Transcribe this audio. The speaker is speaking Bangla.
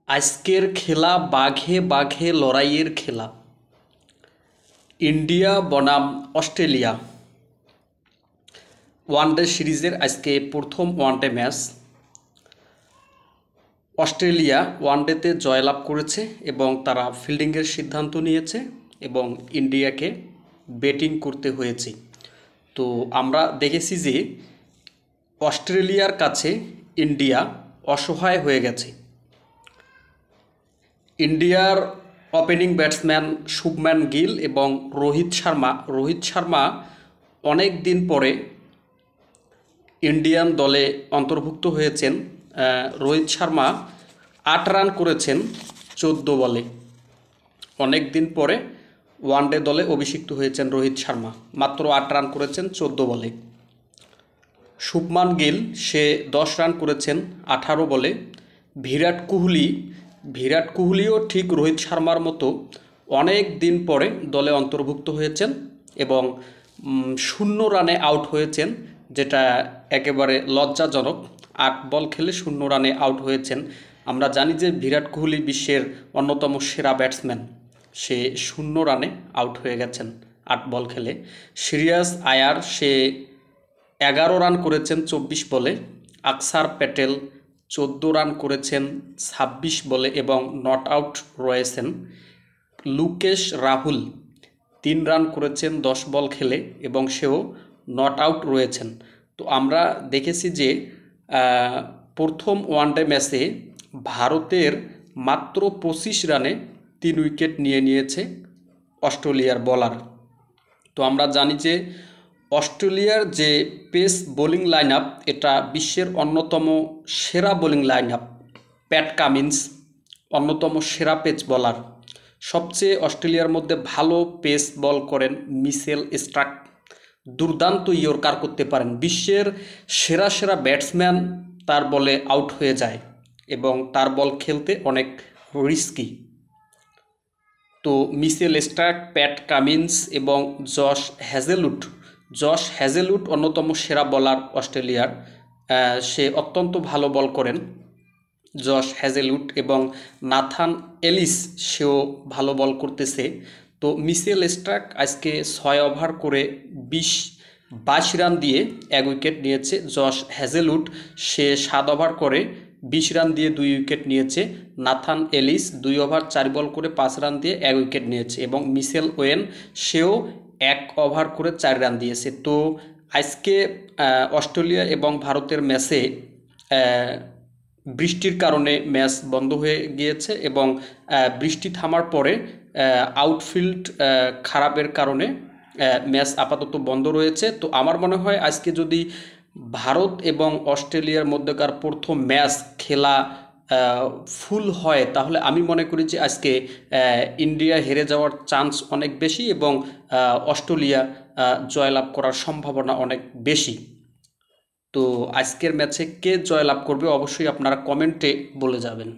আজকের খেলা বাঘে বাঘে লড়াইয়ের খেলা। ইন্ডিয়া বনাম অস্ট্রেলিয়া ওয়ানডে সিরিজের আজকে প্রথম ওয়ানডে ম্যাচ। অস্ট্রেলিয়া ওয়ানডেতে জয়লাভ করেছে এবং তারা ফিল্ডিংয়ের সিদ্ধান্ত নিয়েছে এবং ইন্ডিয়াকে ব্যাটিং করতে হয়েছে। তো আমরা দেখেছি যে অস্ট্রেলিয়ার কাছে ইন্ডিয়া অসহায় হয়ে গেছে। ইন্ডিয়ার ওপেনিং ব্যাটসম্যান শুভমান গিল এবং রোহিত শর্মা অনেক দিন পরে ইন্ডিয়ান দলে অন্তর্ভুক্ত হয়েছেন। রোহিত শর্মা 8 রান করেছেন 14 বলে। অনেক দিন পরে ওয়ানডে দলে অভিষিক্ত হয়েছেন রোহিত শর্মা, মাত্র 8 রান করেছেন 14 বলে। শুভমান গিল সে 10 রান করেছেন 18 বলে। বিরাট কোহলিও ঠিক রোহিত শর্মার মতো অনেক দিন পরে দলে অন্তর্ভুক্ত হয়েছেন এবং 0 রানে আউট হয়েছেন, যেটা একেবারে লজ্জাজনক। 8 বল খেলে 0 রানে আউট হয়েছেন। আমরা জানি যে বিরাট কোহলি বিশ্বের অন্যতম সেরা ব্যাটসম্যান, সে 0 রানে আউট হয়ে গেছেন 8 বল খেলে। শ্রেয়াস আয়ার সে 11 রান করেছেন 24 বলে। আকসার প্যাটেল 14 রান করেছেন 26 বলে এবং নট আউট রয়েছেন। লোকেশ রাহুল 3 রান করেছেন 10 বল খেলে এবং সেও নট আউট রয়েছেন। তো আমরা দেখেছি যে প্রথম ওয়ানডে ম্যাচে ভারতের মাত্র 25 রানে 3 উইকেট নিয়েছে অস্ট্রেলিয়ার বোলার। তো আমরা জানি যে অস্ট্রেলিয়ার যে পেস বোলিং লাইন আপ, এটা বিশ্বের অন্যতম সেরা bowling line up. Pat Cummins অন্যতম সেরা পেস বোলার। সবচেয়ে অস্ট্রেলিয়ার মধ্যে ভালো পেস বল করেন মিচেল স্টার্ক, দুর্দান্ত ইয়র্কার করতে পারেন। বিশ্বের সেরা ব্যাটসম্যান তার বলে আউট হয়ে যায় এবং তার বল খেলতে অনেক রিস্কি। তো মিচেল স্টার্ক, প্যাট কামিন্স এবং জশ হ্যাজেলউড অন্যতম সেরা বলার অস্ট্রেলিয়ার। সে অত্যন্ত ভালো বল করেন জশ হ্যাজেলউড, এবং নাথান এলিস সেও ভালো বল করতেছে। তো মিচেল স্টার্ক আজকে 6 ওভার করে 22 রান দিয়ে 1 উইকেট নিয়েছে। জশ হ্যাজেলউড সে 7 ওভার করে 20 রান দিয়ে 2 উইকেট নিয়েছে। নাথান এলিস 2 ওভার 4 বল করে 5 রান দিয়ে 1 উইকেট নিয়েছে এবং মিচেল ওয়েন সেও 1 ওভার করে 4 রান দিয়েছে। তো আজকে অস্ট্রেলিয়া এবং ভারতের ম্যাচে বৃষ্টির কারণে ম্যাচ বন্ধ হয়ে গিয়েছে এবং বৃষ্টি থামার পরে আউটফিল্ড খারাপের কারণে ম্যাচ আপাতত বন্ধ রয়েছে। তো আমার মনে হয় আজকে যদি ভারত এবং অস্ট্রেলিয়ার মধ্যকার প্রথম ম্যাচ খেলা ফুল হয়, তাহলে আমি মনে করি যে আজকে ইন্ডিয়া হেরে যাওয়ার চান্স অনেক বেশি এবং অস্ট্রেলিয়া জয়লাভ করার সম্ভাবনা অনেক বেশি। তো আজকের ম্যাচে কে জয়লাভ করবে অবশ্যই আপনারা কমেন্টে বলে যাবেন।